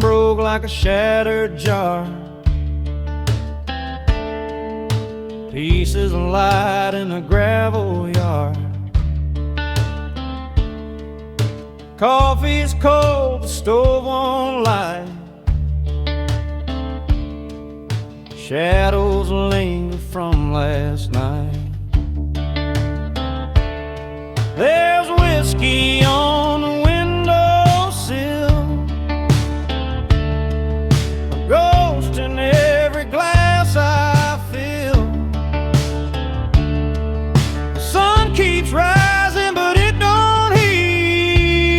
broke like a shattered jar. Pieces of light in a gravel yard. Coffee is cold, the stove won't light. Shadows linger from last night. There's whiskey on the windowsill, a ghost in every glass I fill. The sun keeps rising, but it don't heal.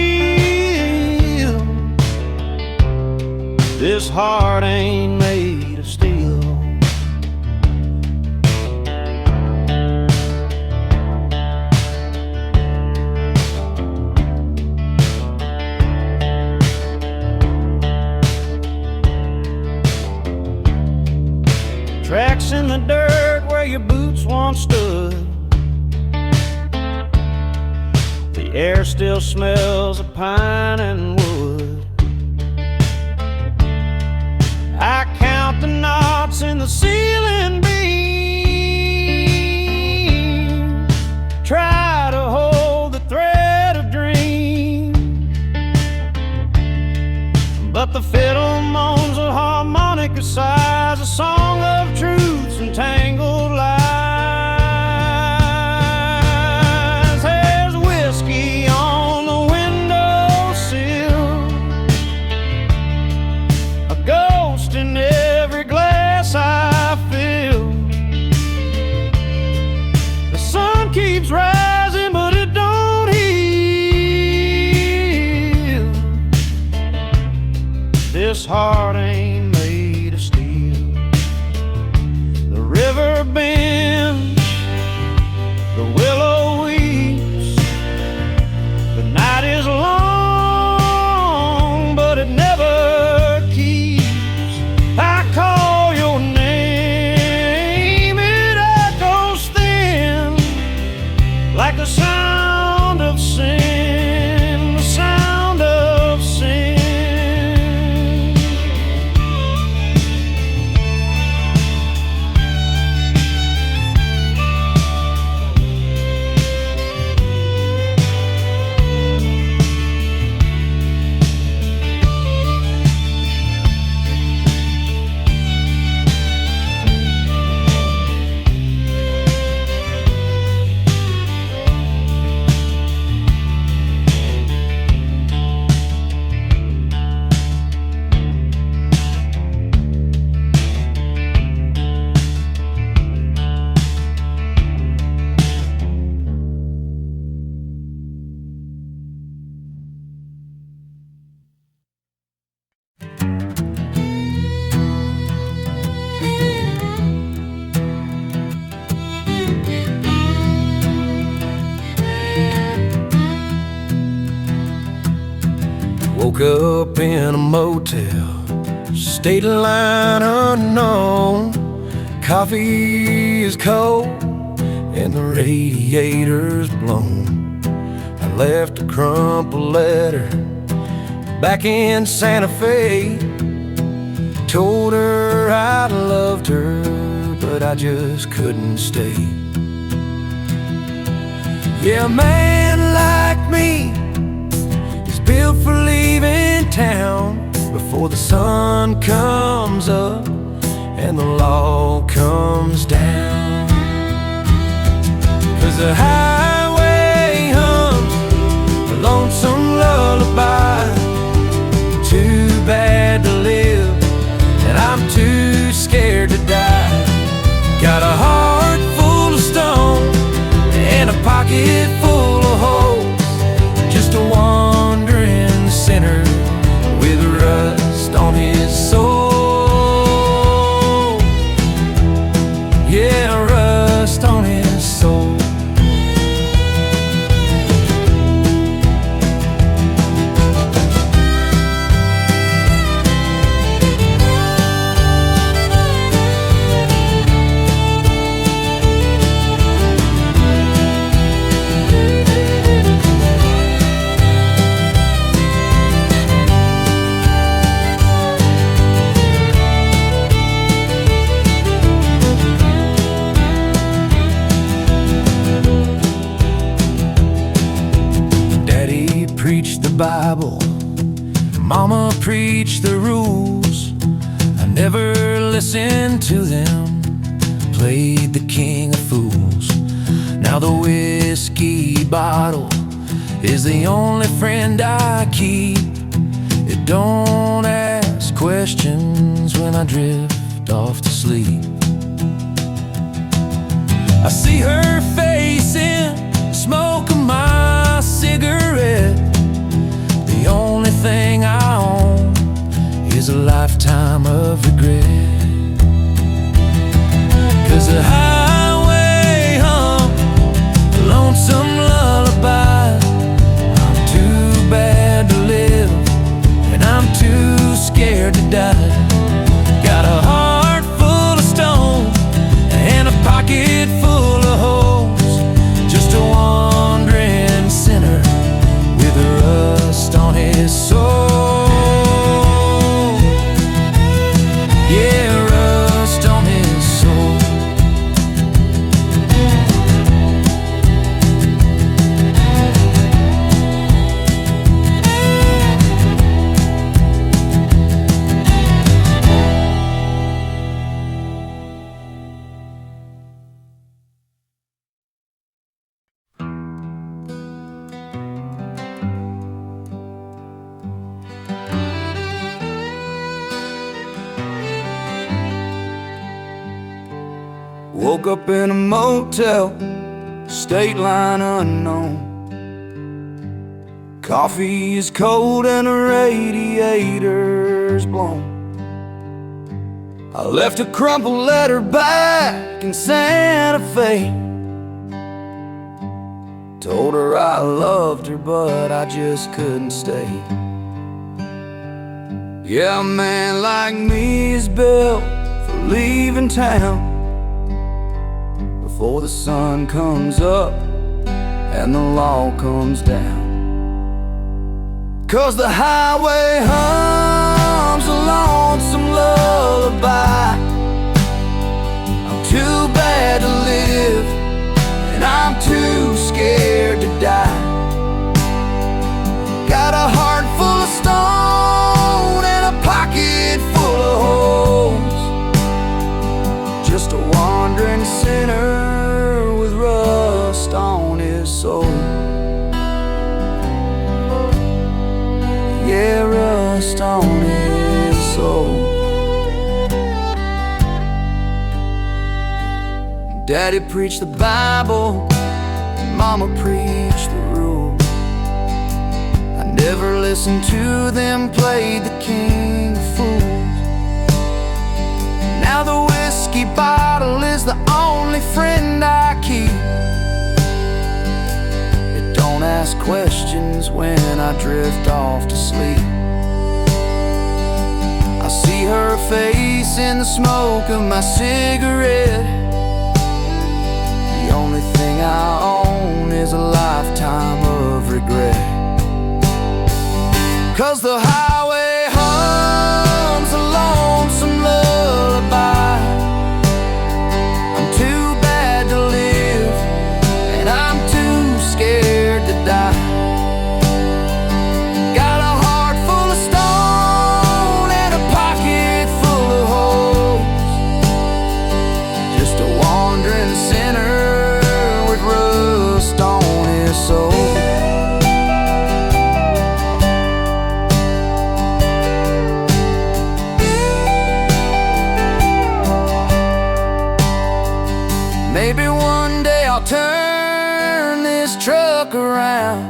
This heart ain't made of steel. Tracks in the dirt where your boots once stood. The air still smells of pine and wood. I count the knots in the ceiling beam, try to hold the thread of dream, but the fiddle moans a harmonica sighs, a song of truths and tangled lies. There's whiskey on the windowsill, a ghost in every glass I fill. The sun keeps rising, but it don't heal. This heart ain't made of steel. The river bends, the willow weeps. The night is long, but it never keeps. I call your name, it echoes thin, like the sound of sin, the sound of sin. Woke up in a motel, state line unknown. Coffee is cold and the radiator's blown. I left a crumpled letter back in Santa Fe. Told her I loved her, but I just couldn't stay. Yeah, a man like me is built for leaving town before the sun comes up and the law comes down. 'Cause the highway hums a lonesome lullaby, too bad to live and I'm too scared to die. Got a heart full of stone and a pocket full of holes, just a wandering sinner with rust on his soul. Yeah, rust on his soul. Bible, Mama preached the rules. I never listened to them, played the king of fools. Now the whiskey bottle is the only friend I keep. It don't ask questions when I drift off to sleep. I see her face in the smoke of my cigarette. The only thing I own is a lifetime of regret. 'Cause the highway hum a lonesome lullaby. I'm too bad to live, and I'm too scared to die. Got a heart full of stone and a pocket full of holes. Just a wandering sinner with rust on his soul. Yeah, rust on his soul. Woke up in a motel, state line unknown. Coffee is cold and the radiator's blown. I left a crumpled letter back in Santa Fe. Told her I loved her, but I just couldn't stay. Yeah, a man like me is built for leaving town before the sun comes up and the law comes down. 'Cause the highway hums a lonesome lullaby. I'm too bad to live, and I'm too scared to die. Got a heart full of stone and a pocket full of holes. Just a wandering sinner with rust on his soul. Yeah, rust on his soul. Daddy preached the Bible, Mama preached the rules. I never listened to them, played the king of fools. Now the whiskey bottle is the only friend I keep. It don't ask questions when I drift off to sleep. I see her face in the smoke of my cigarette. The only thing I own is a lifetime of regret. 'Cause the highway hums a lonesome lullaby. I'm too bad to live, and I'm too scared to die. Got a heart full of stone and a pocket full of holes. Just a wandering sinner with rust on his soul. Maybe one day I'll turn this truck around,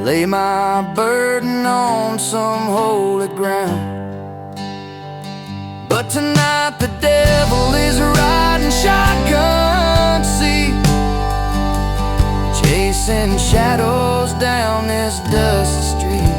lay my burden on some holy ground. But tonight the devil is riding shotgun seat, chasing shadows down this dusty street.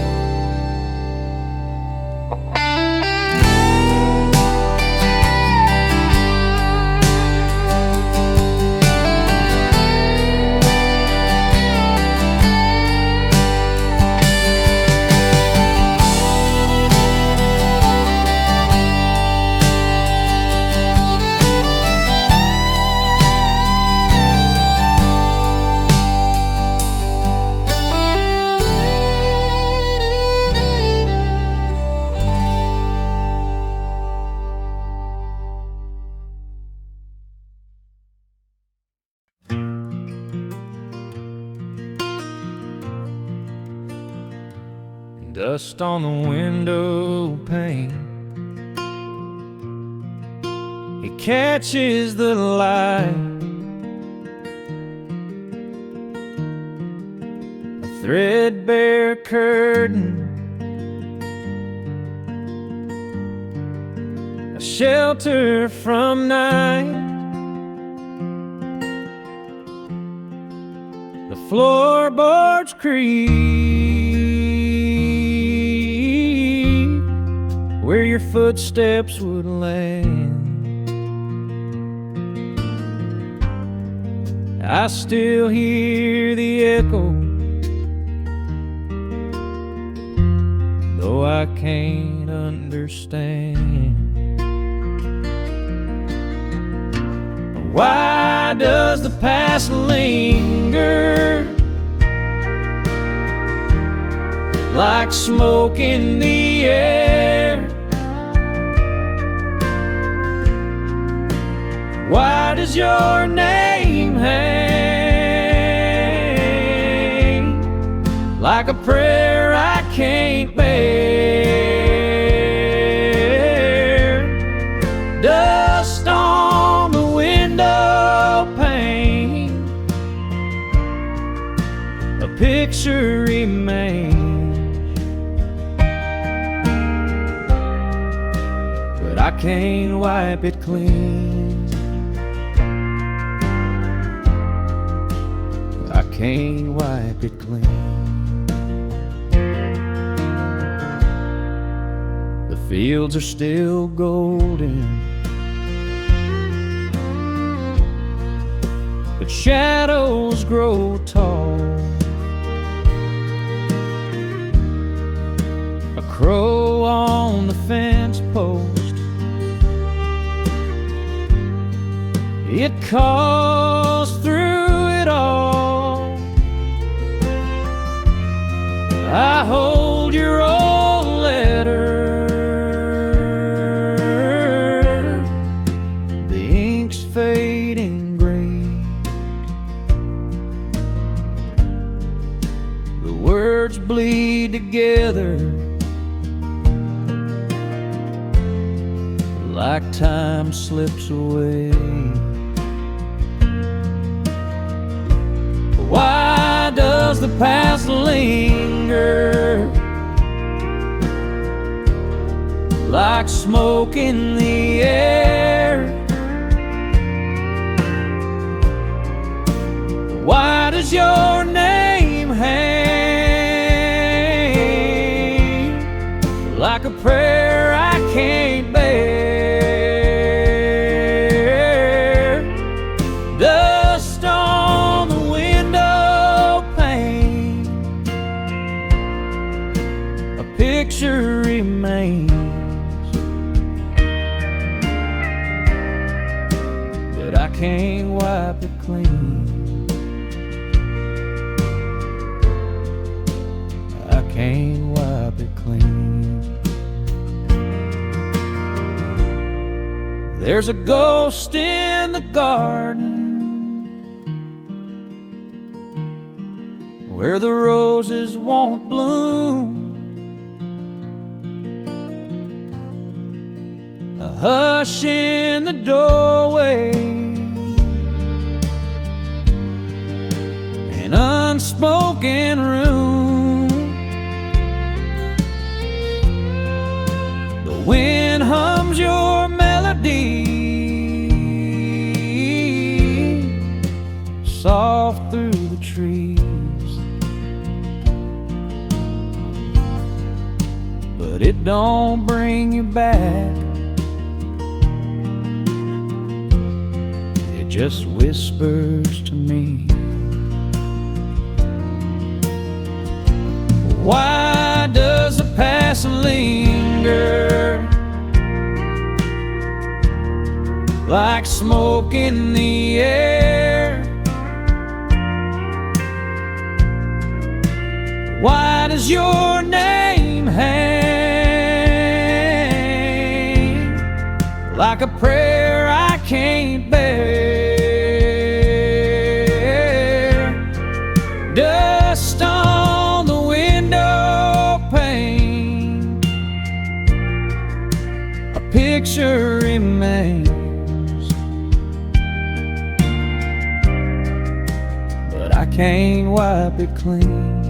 dust on the window pane. He catches the light, a threadbare curtain, a shelter from night. The floorboards creak where your footsteps would land. I still hear the echo, though I can't understand. Why does the past linger like smoke in the air? Why does your name hang like a prayer I can't bear? Dust on the window pane, a picture remains, but I can't wipe it clean. I can't wipe it clean. The fields are still golden, but shadows grow tall. A crow on the fence post, it calls through it all. I hold your old letter, the ink's fading gray, the words bleed together like time slips away. Why does the past linger like smoke in the air? Why does your name hang like a prayer I can't bear? Dust on the window pane, a picture remains, but I can't wipe it clean. I can't wipe it clean. There's a ghost in the garden where the roses won't bloom. A hush in the doorway, an unspoken room. The wind hums your melody, soft through the trees, but it don't bring you back. It just whispers to me. Why does the past linger like smoke in the air? Why does your name hang like a prayer I can't bear? Dust on the window pane, picture remains, but I can't wipe it clean.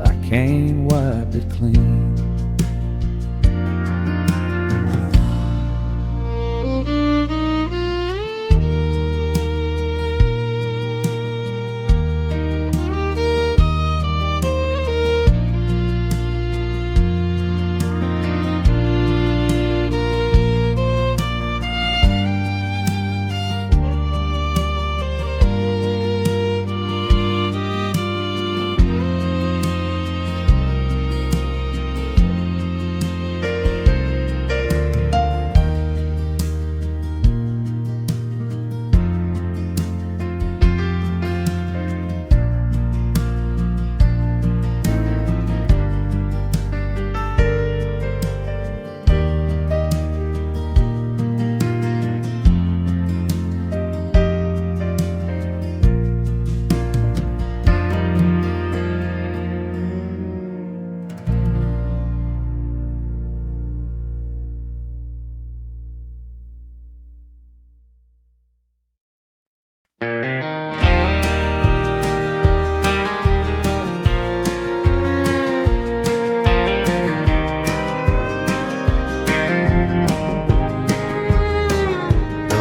I can't wipe it clean.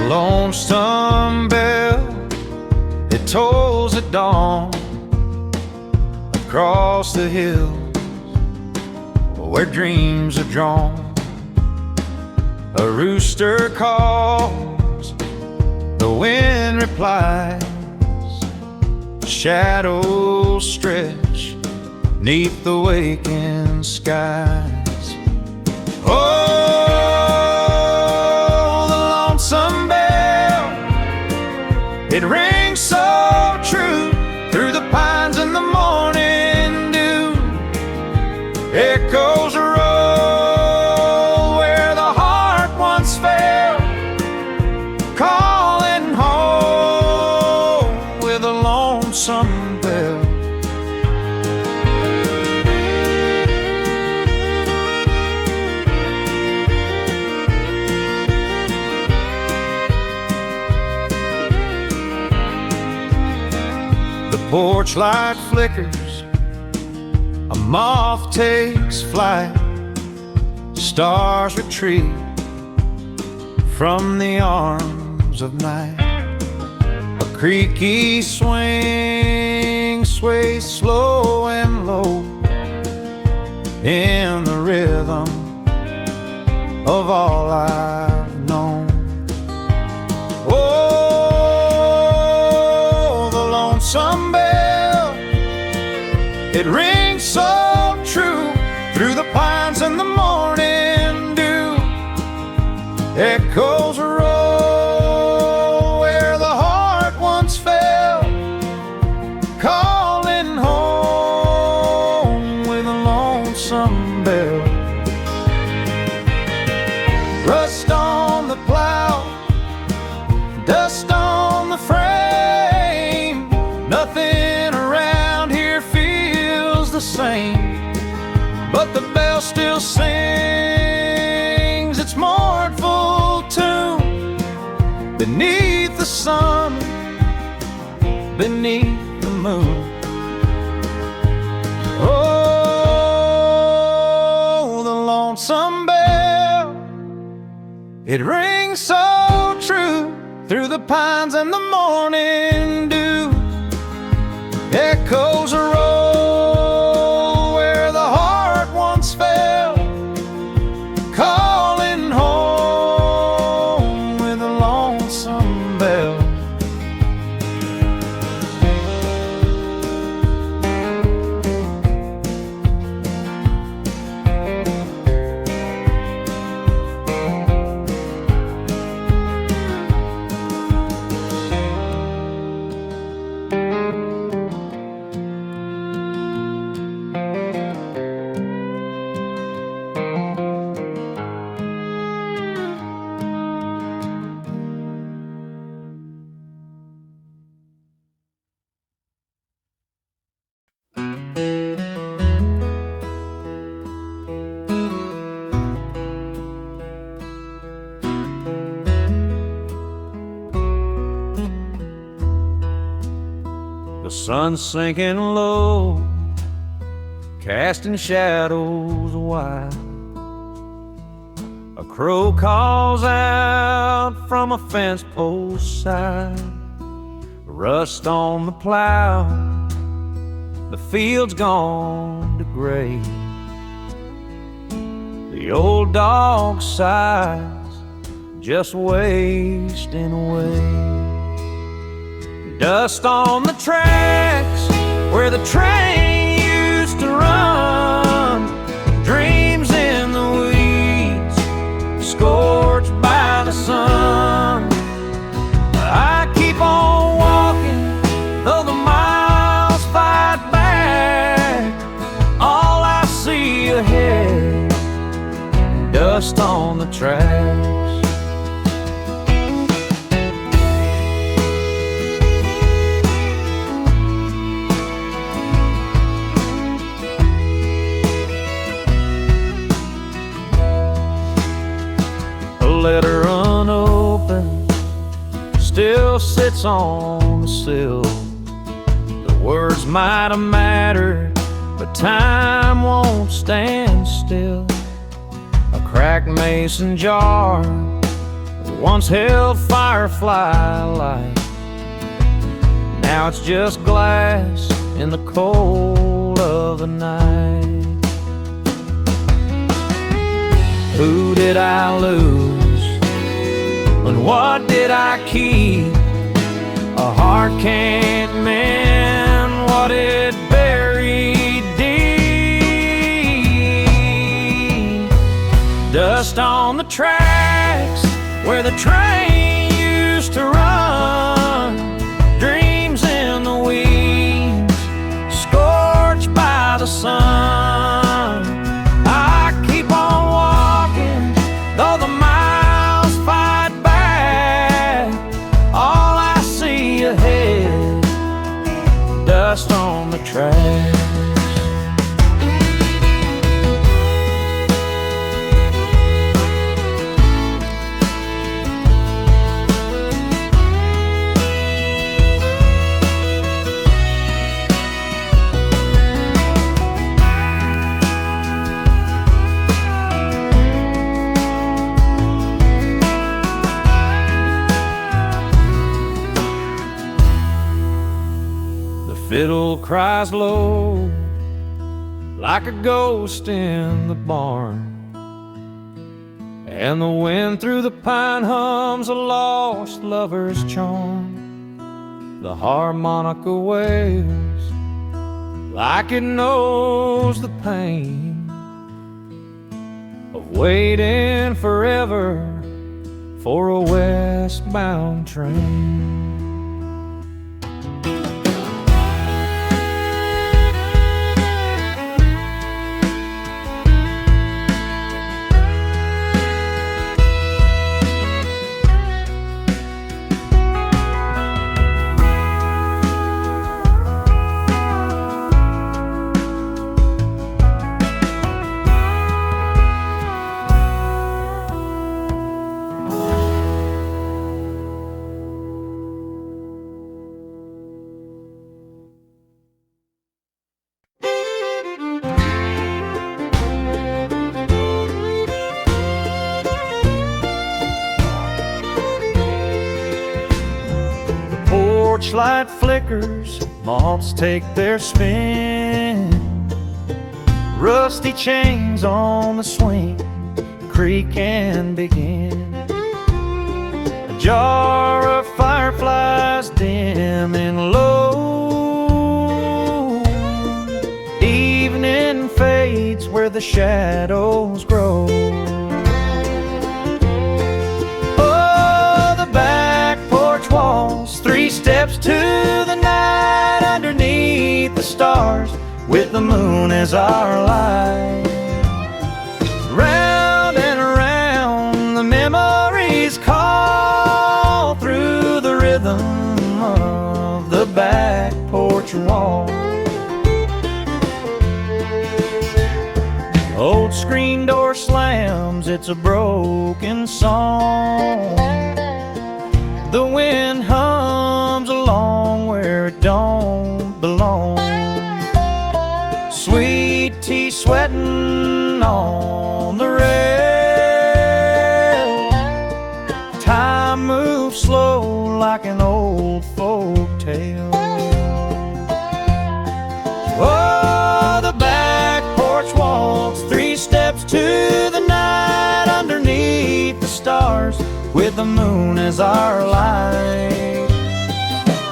Lonesome bell, it tolls at dawn across the hills where dreams are drawn. A rooster calls, the wind replies, shadows stretch neath the waking skies. Oh, it rings so true through the pines in the morning dew. Echoes roll where the heart once fell, calling home with a lonesome bell. Porch light flickers, a moth takes flight, stars retreat from the arms of night. A creaky swing sways slow and low in the rhythm of all I've known. Oh, the lonesome bell, it rings so true through the pines in the morning dew. Echoes roll where the heart once fell, calling home with a lonesome bell. Rust on the plow, dust on the frame, nothing around here feels the same, but the bell still sings its mournful tune beneath the sun, beneath the moon. Oh, the lonesome bell, it rings so true through the pines and the morning dew. Echoes roll where the heart once fell, calling home with a lonesome bell. sun sinking low, casting shadows wide. A crow calls out from a fence post side. Rust on the plow, the field's gone to gray. The old dog sighs, just wasting away. Dust on the tracks where the train used to run. Dreams in the weeds, scorched by the sun. I keep on walking, though the miles fight back. All I see ahead, dust on the tracks. A letter unopened still sits on the sill. The words might have mattered, but time won't stand still. A cracked mason jar once held firefly light. Now it's just glass in the cold of the night. Who did I lose? And what did I keep? A heart can't mend what it buried deep. Dust on the tracks where the train used to run. Dreams in the weeds, scorched by the sun. I keep on walking, though the miles fight back. All I see ahead, dust on the tracks. Fiddle cries low like a ghost in the barn, and the wind through the pine hums a lost lover's charm. The harmonica wails like it knows the pain of waiting forever for a westbound train. Torchlight flickers, moths take their spin. Rusty chains on the swing creak and begin. A jar of fireflies dim and low. Evening fades where the shadows grow. Oh, the back porch walls, 3 steps to the night underneath the stars, with the moon as our light. Round and around the memories call through the rhythm of the back porch wall. Old screen door slams, it's a broken song. The wind hums along where it don't belong. Sweet tea sweating on the rail. Time moves slow like an old folk tale. Oh, the back porch walks 3 steps to the night underneath the stars with the moon as our light.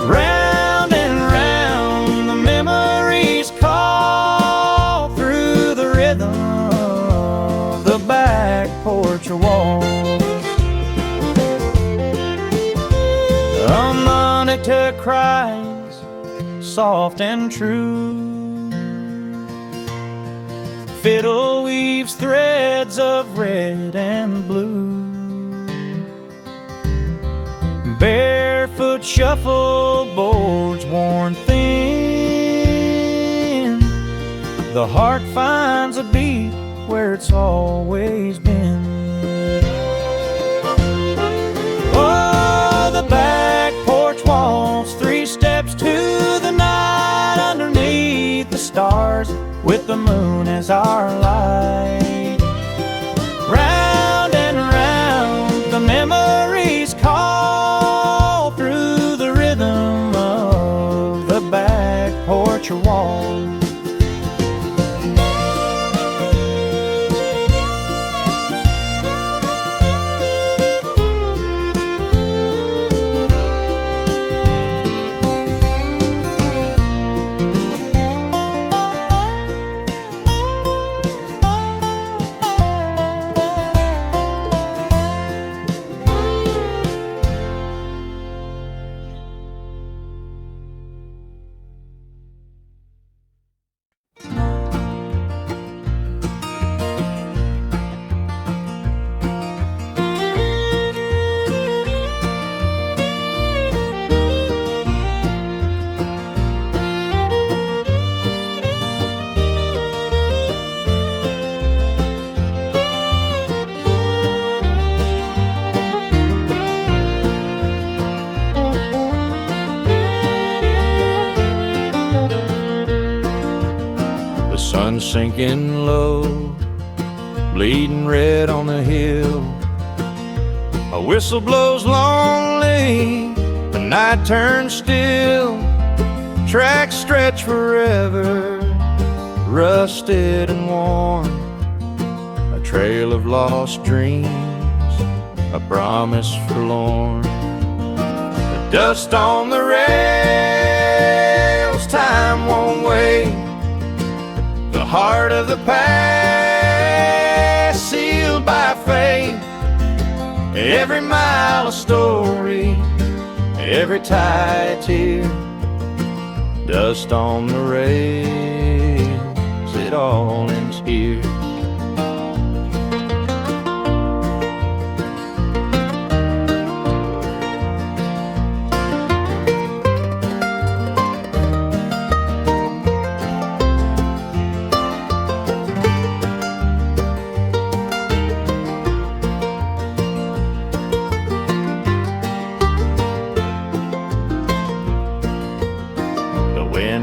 Round and round the memories call through the rhythm of the back porch walk. The monitor cries soft and true. Fiddle weaves threads of red and blue. Barefoot shuffleboards worn thin. The heart finds a beat where it's always been. Oh, the back porch walks 3 steps to the night underneath the stars with the moon as our light. Round and round the memories call through the rhythm of the back porch wall. Sun sinking low, bleeding red on the hill. A whistle blows lonely, the night turns still. Tracks stretch forever, rusted and worn. A trail of lost dreams, a promise forlorn. The dust on the rails, time won't wait. The heart of the past, sealed by fate. Every mile a story, every tie a tear. Dust on the rails, it all ends here.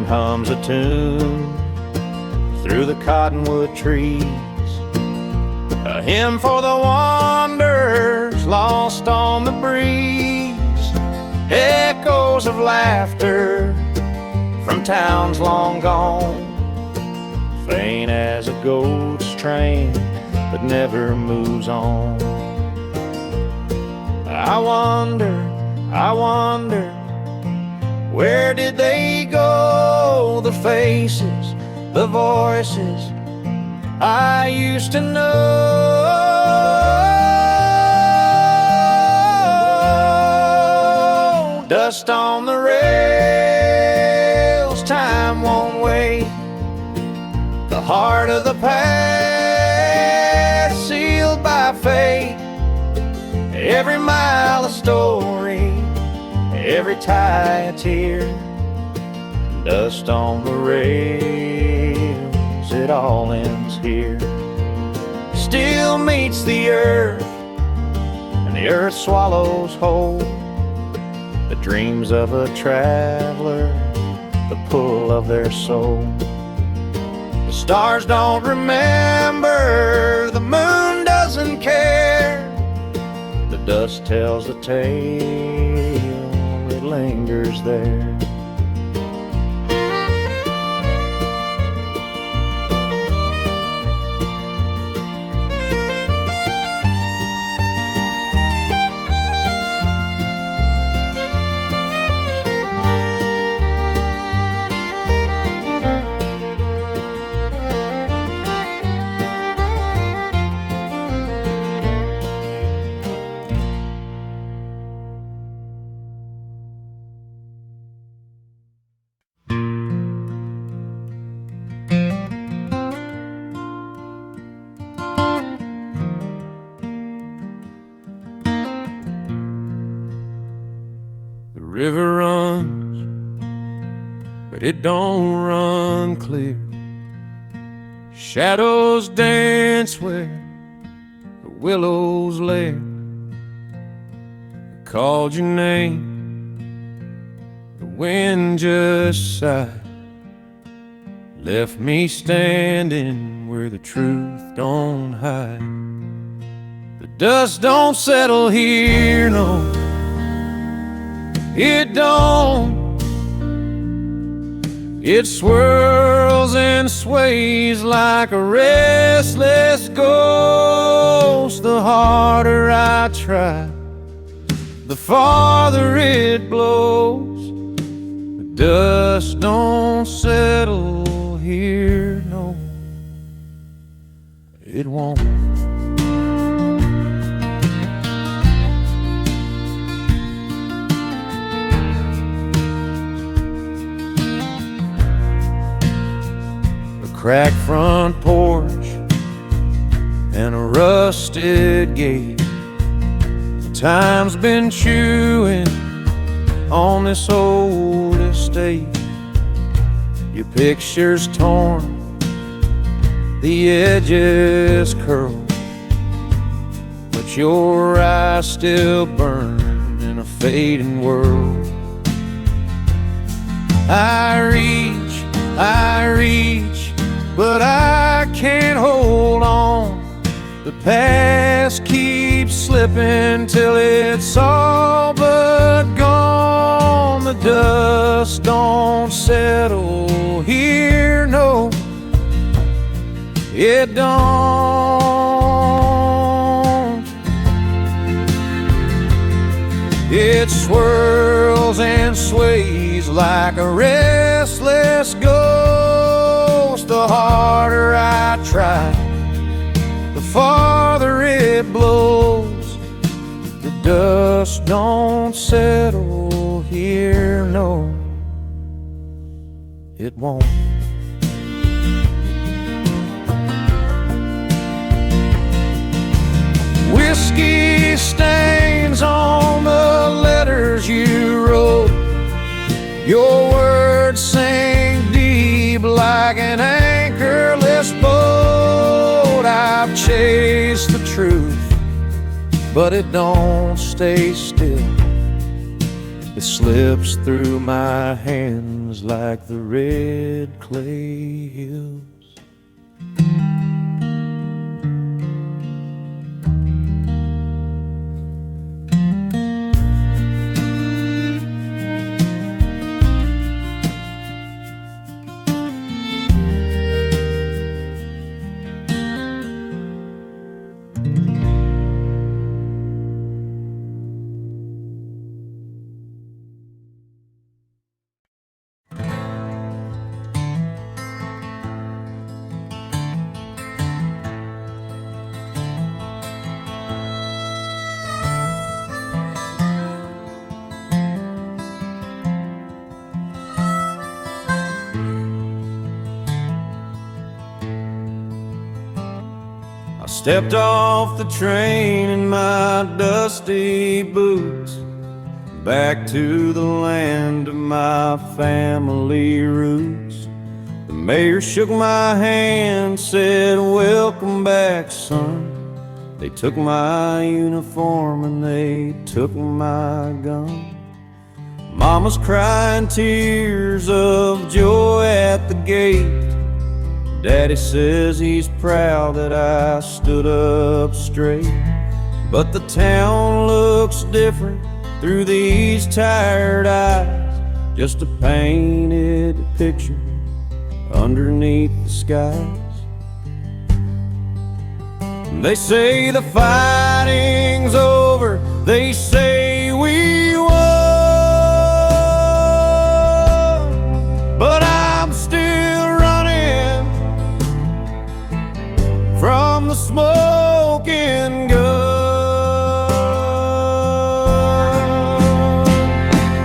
Hums a tune through the cottonwood trees, a hymn for the wanderers lost on the breeze. Echoes of laughter from towns long gone, faint as a ghost train that never moves on. I wonder, where did they go? The faces, the voices I used to know. Dust on the rails, time won't wait. The heart of the past, sealed by fate. Every mile a story, every tie a tear. Dust on the rails, it all ends here. Still meets the earth, and the earth swallows whole the dreams of a traveler, the pull of their soul. stars don't remember, the moon doesn't care. The dust tells the tale, it lingers there. The river runs, but it don't run clear. Shadows dance where the willows lair. I called your name, the wind just sighed, left me standing where the truth don't hide. The dust don't settle here, no, it don't. It swirls and sways like a restless ghost. The harder I try, the farther it blows. The dust don't settle here, no, it won't. Cracked front porch and a rusted gate. Time's been chewing on this old estate. Your picture's torn, the edges curl, but your eyes still burn in a fading world. I reach, but I can't hold on. The past keeps slipping till it's all but gone. The dust don't settle here, no, it don't. It swirls and sways like a restless ghost. The harder I try, the farther it blows. The dust don't settle here, no, it won't. Whiskey stains on the letters you wrote. Your words sink deep like an anchorless boat. I've chased the truth, but it don't stay still. It slips through my hands like the red clay hills. I stepped off the train in my dusty boots, back to the land of my family roots. The mayor shook my hand, said, "Welcome back, son." They took my uniform and they took my gun. Mama's crying tears of joy at the gate. Daddy says he's proud that I stood up straight, but the town looks different through these tired eyes. Just a painted picture underneath the skies. They say the fighting's over, they say we won, but I'm still running from the smoking gun.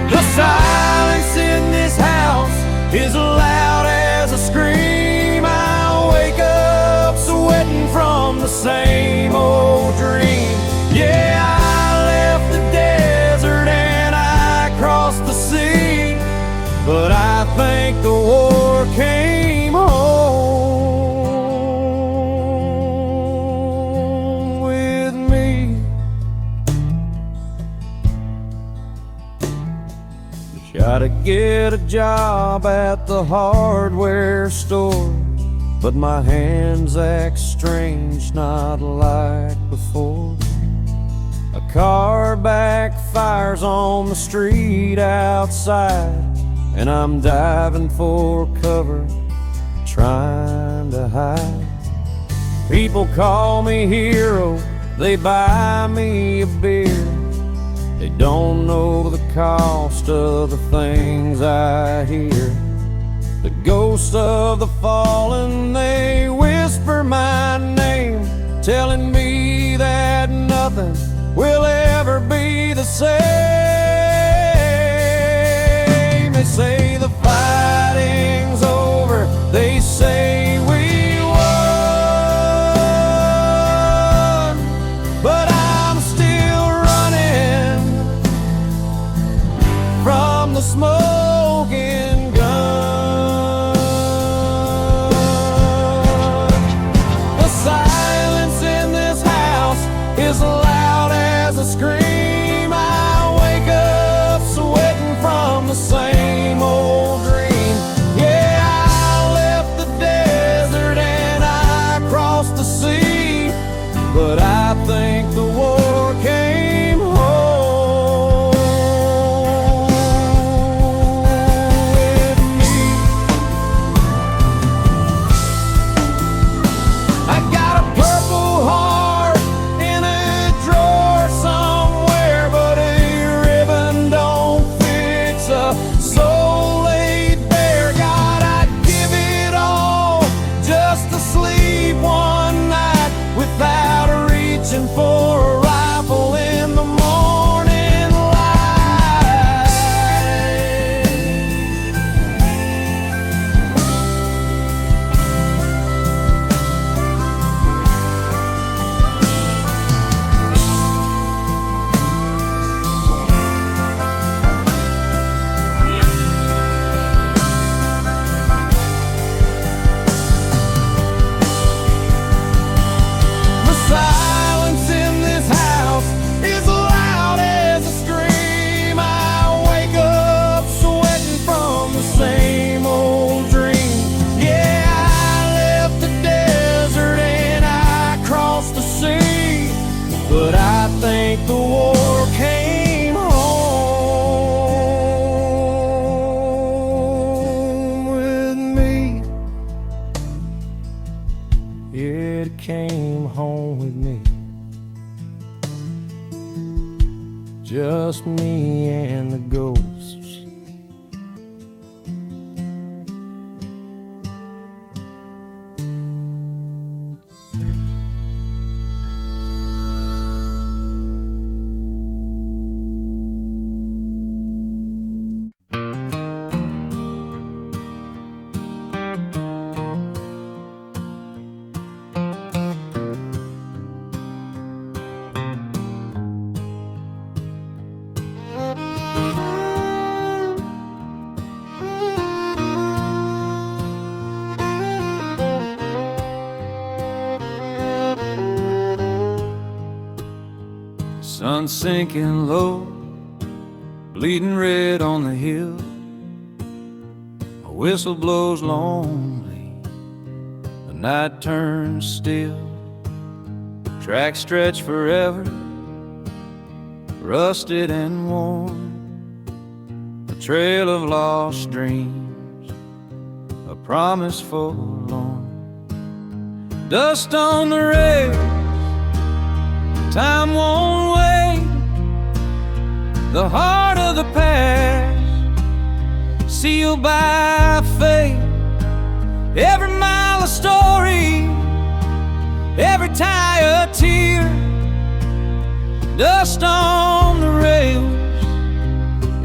The silence in this house is loud as a scream. I wake up sweating from the same old dream. Yeah, I left the desert and I crossed the sea, but I think the war came home with me. Try to get a job at the hardware store, but my hands act strange, not like before. A car backfires on the street outside, and I'm diving for cover, trying to hide. People call me hero, they buy me a beer. They don't know the cost of the things I hear. The ghosts of the fallen, they whisper my name, telling me that nothing will ever be the same. They say the fighting's over, they say we won, but I'm still running from the smoking gun. The silence in this house is loud as a scream. I wake up sweating from the same old dream. Yeah, I left the desert and I crossed the sea, but I think the war came home with me. I got a purple heart in a drawer somewhere, but a ribbon don't fix a soul laid bare. God, I'd give it all just to sleep one night without reaching for a rifle in the morning light. The silence in this house is loud as a scream. I wake up sweating from the same old dream. Yeah, I left the desert and I crossed the sea, but I think the war came home with me. It came home with me. Just me and the ghosts. Sun sinking low, bleeding red on the hill. A whistle blows lonely night turns still, tracks stretch forever, rusted and worn, a trail of lost dreams, a promise forlorn. Dust on the rails, time won't wait, the heart of the past, sealed by fate. Every mile a story, every tie a tear. Dust on the rails,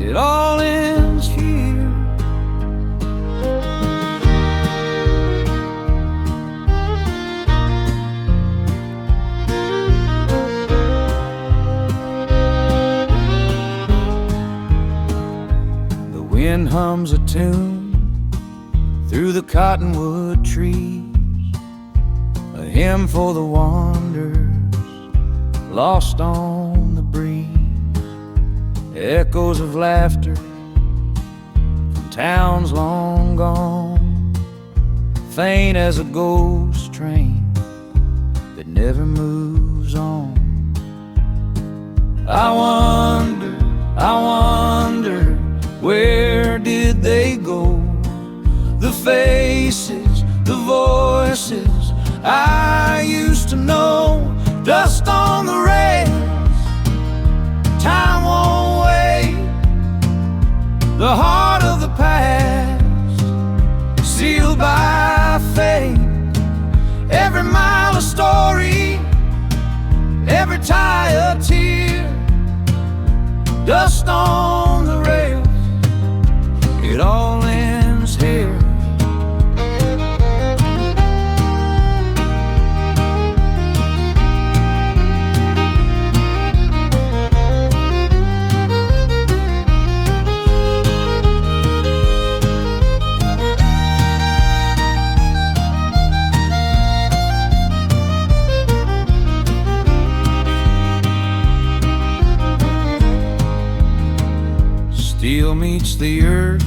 it all ends here. The wind hums a tune through the cottonwood trees, a hymn for the wanderers lost on the breeze. Echoes of laughter from towns long gone, faint as a ghost train that never moves on. I wonder, where did they go? The faces, the voices I used to know. Dust on the rails, time won't wait, the heart of the past, sealed by fate. Every mile a story, every tie a tear. Dust on the rails, it all ends here. Steel meets the earth,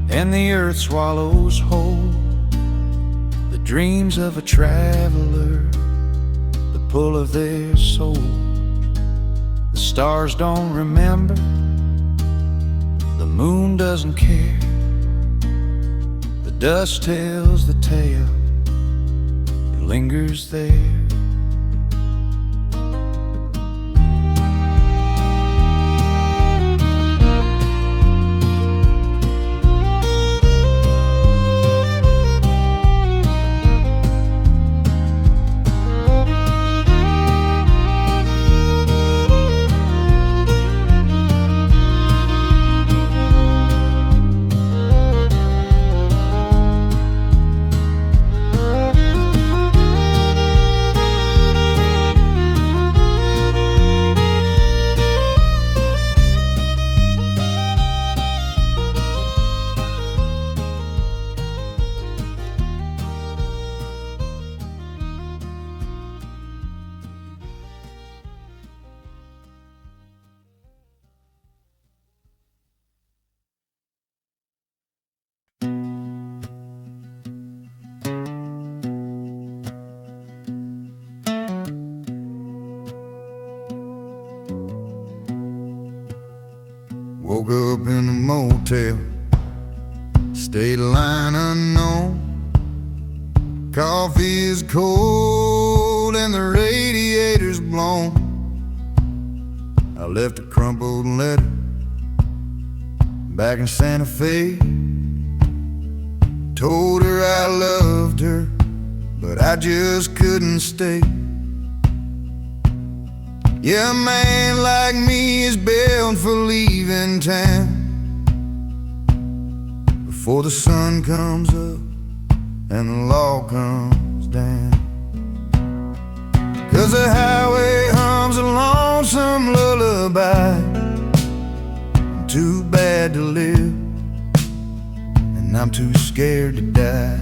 and the earth swallows whole the dreams of a traveler, the pull of their soul. The stars don't remember, the moon doesn't care, the dust tells the tale, it lingers there. Woke up in a motel, state line unknown. Coffee is cold and the radiator's blown. I left a crumpled letter back in Santa Fe. Told her I loved her, but I just couldn't stay. Yeah, a man like me is bound for leaving town before the sun comes up and the law comes down. 'Cause the highway hums a lonesome lullaby, too bad to live, and I'm too scared to die.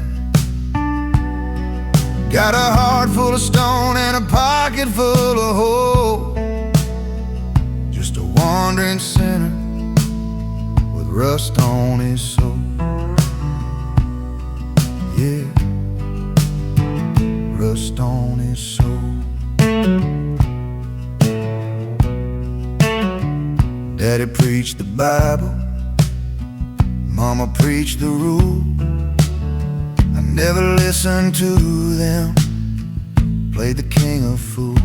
Got a heart full of stone and a pocket full of hope, just a wandering sinner with rust on his soul. Yeah, rust on his soul. Daddy preached the Bible, Mama preached the rule. I never listened to them, played the king of fools.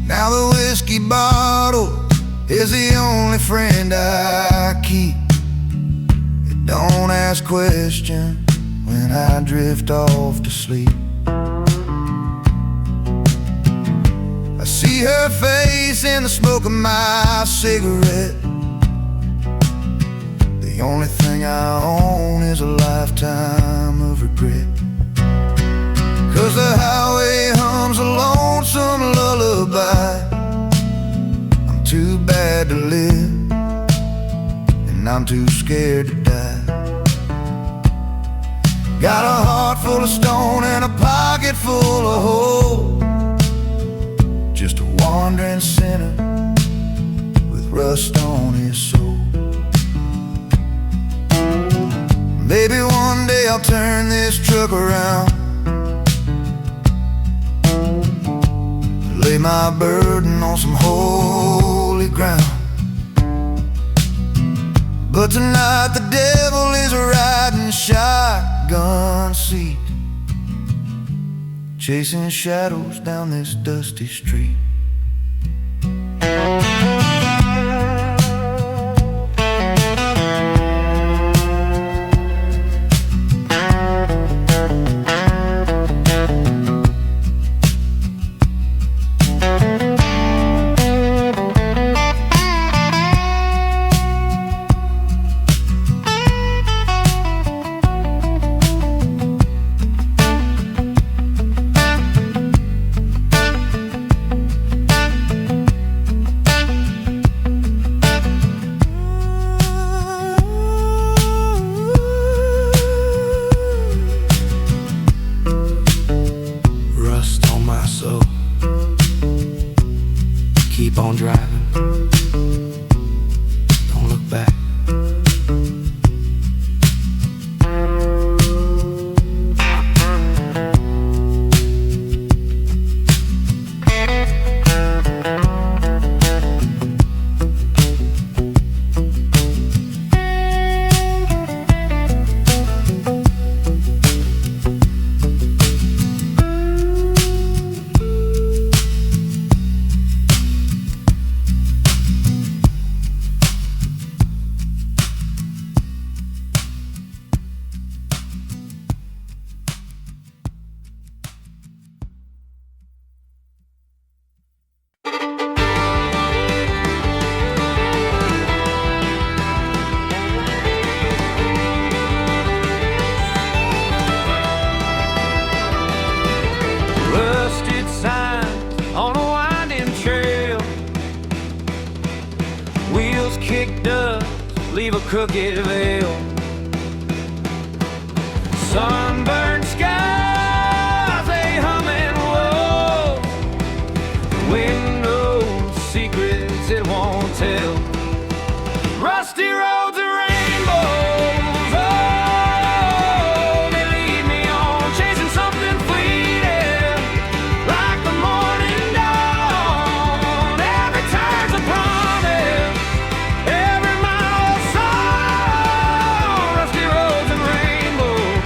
Now the whiskey bottle is the only friend I keep. It don't ask questions when I drift off to sleep. I see her face in the smoke of my cigarette. The only thing I own is a lifetime of regret. 'Cause the highway hums a lonesome lullaby. I'm too bad to live, and I'm too scared to die. Got a heart full of stone and a pocket full of hope. Just a wandering sinner with rust on his soul. Maybe one day I'll turn this truck around, lay my burden on some holy ground. But tonight the devil is riding shotgun seat, chasing shadows down this dusty street. Keep on driving, don't look back. Kick dust, leave a crooked veil. Sunburned skies, a humming woe. Wind knows secrets it won't tell. Rusty roads and rainbows, oh, they lead me on, chasing something fleeting, like the morning dawn. Every turn's a promise, every mile a song. Rusty roads and rainbows,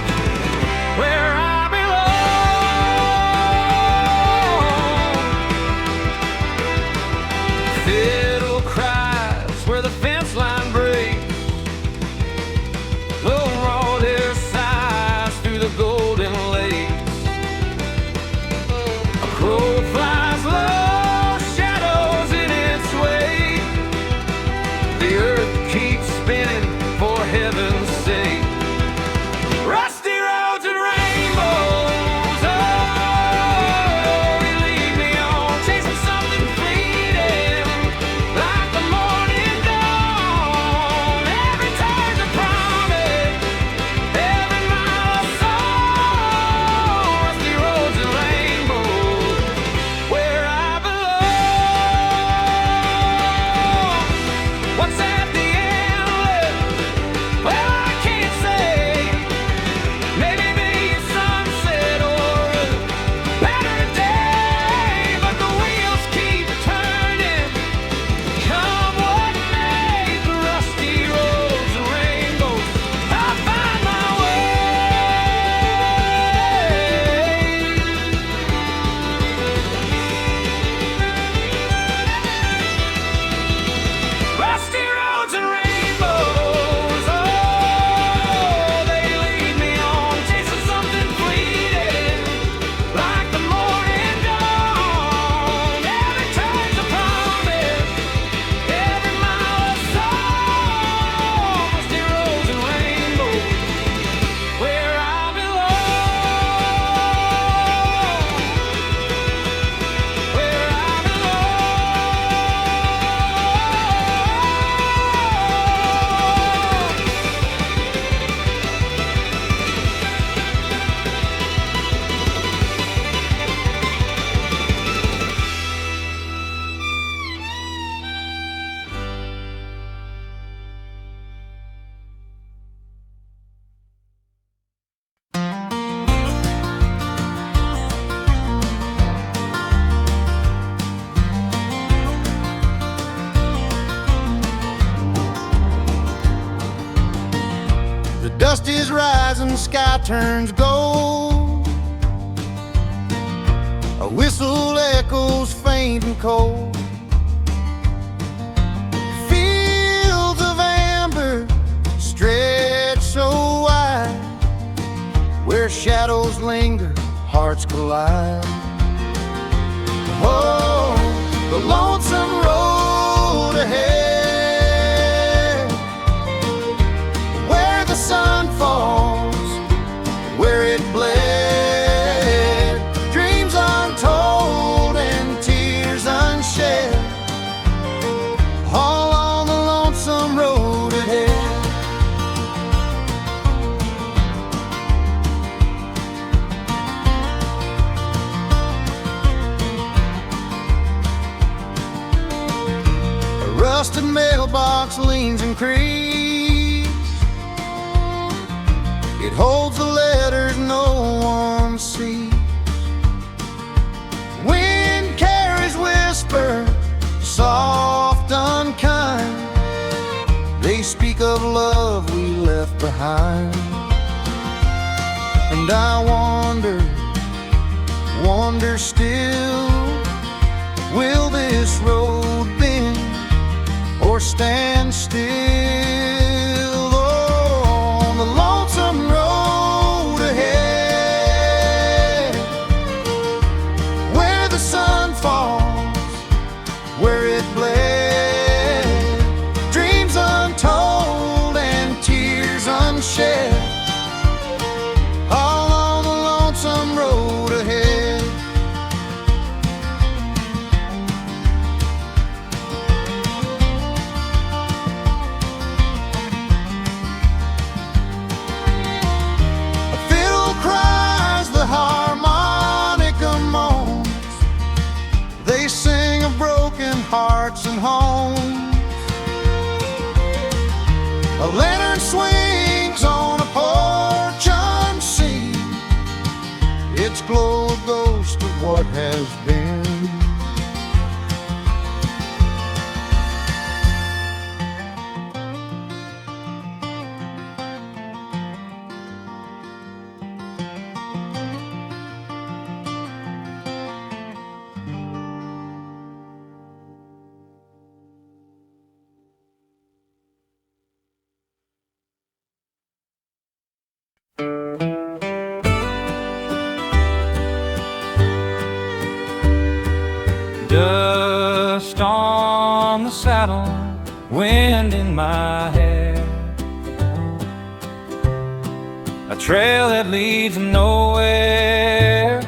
sky turns gold. A whistle echoes faint and cold. Fields of amber stretch so wide, where shadows linger, hearts collide. Oh, the lonesome road ahead, where the sun falls, where it bled, dreams untold and tears unshed, all on the lonesome road ahead. Rusted mailbox leans and creaks. It holds the letters no one sees. Wind carries whisper, soft, unkind. They speak of love we left behind. And I wonder still, will this road bend or stand still? Oh, on the lonesome road ahead, where the sun falls, where it bled, dreams untold and tears unshed, all on the lonesome road ahead. Sing of broken hearts and homes. A lantern swings on a porch unseen. Its glow a ghost of what has been. Dust on the saddle, wind in my hair, a trail that leads nowhere,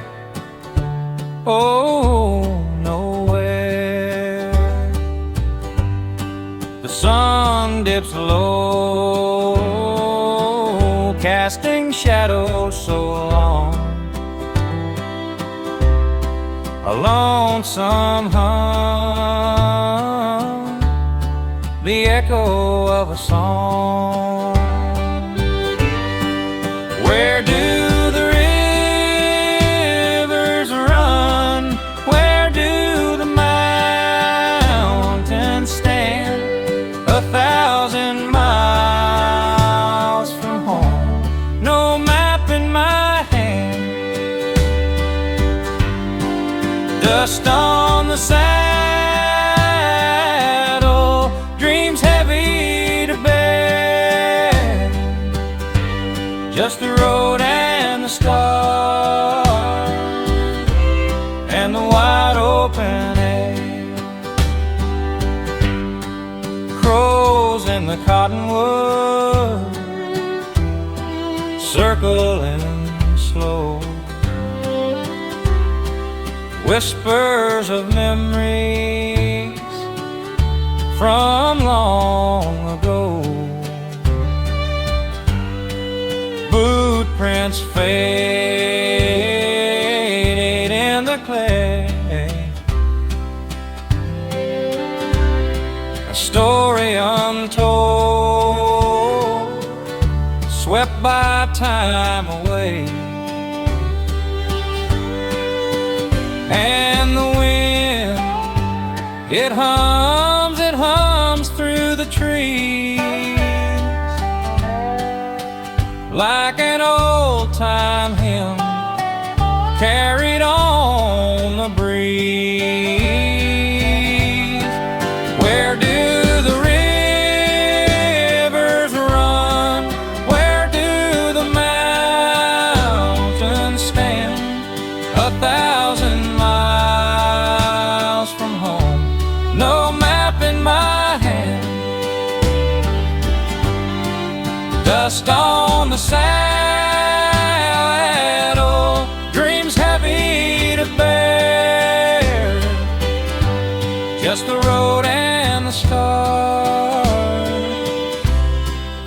oh, nowhere. The sun dips low, casting shadows so long, a lonesome hum, the echo of a song. Where do the rivers run? Where do the mountains stand? 1,000 miles from home, no map in my hand. Dust on the saddle, dreams heavy to bear, just the road and the stars and the wide open air. Crows in the cottonwood circling slow, whispers of memories from long ago. Boot prints faded in the clay, a story untold, swept by time away. And the wind, it hums through the trees, like an old-time hymn carried on the breeze. Where do the rivers run? Where do the mountains stand? 1,000 miles from home, no map in my hand, dust on the saddle, dreams heavy to bear, just the road and the stars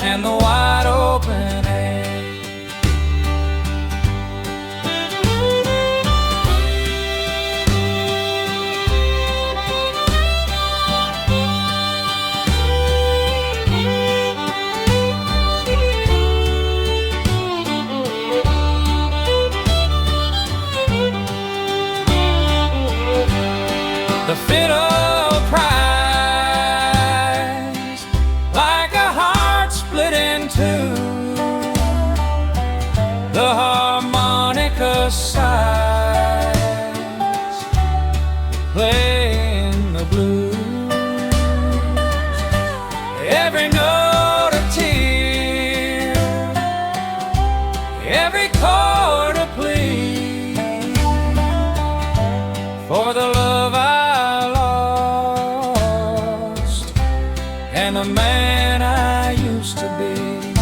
and the wide open air. The fiddle cries like a heart split in two. The harmonica sighs, playing the blues. Every note a tear, every chord a plea for the love I lost and the man I used to be.